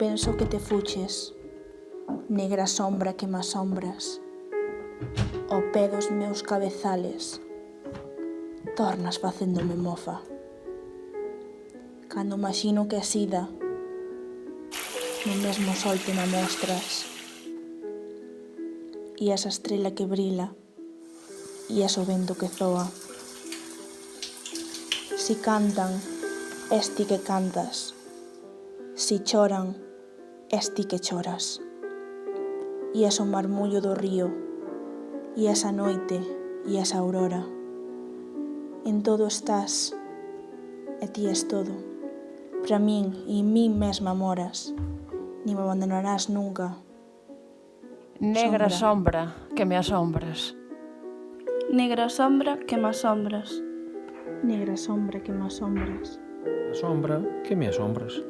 penso que te fuches, negra sombra que me asombras, ao pé dos meus cabezales, tornas facéndome mofa. Cando imagino que as ida, no mesmo sol te me mostras, e esa estrela que brila, e es o vento que zoa. Si cantan, es ti que cantas. Si choran, es ti que choras. E es o marmullo do río, e esa noite, e esa aurora. En todo estás, e ti es todo. Para min e en min mesma moras, ni me abandonarás nunca. Negra Sombra. sombra que me asombras. Negra sombra que me asombras. Negra sombra que me asombras. A sombra que me asombras.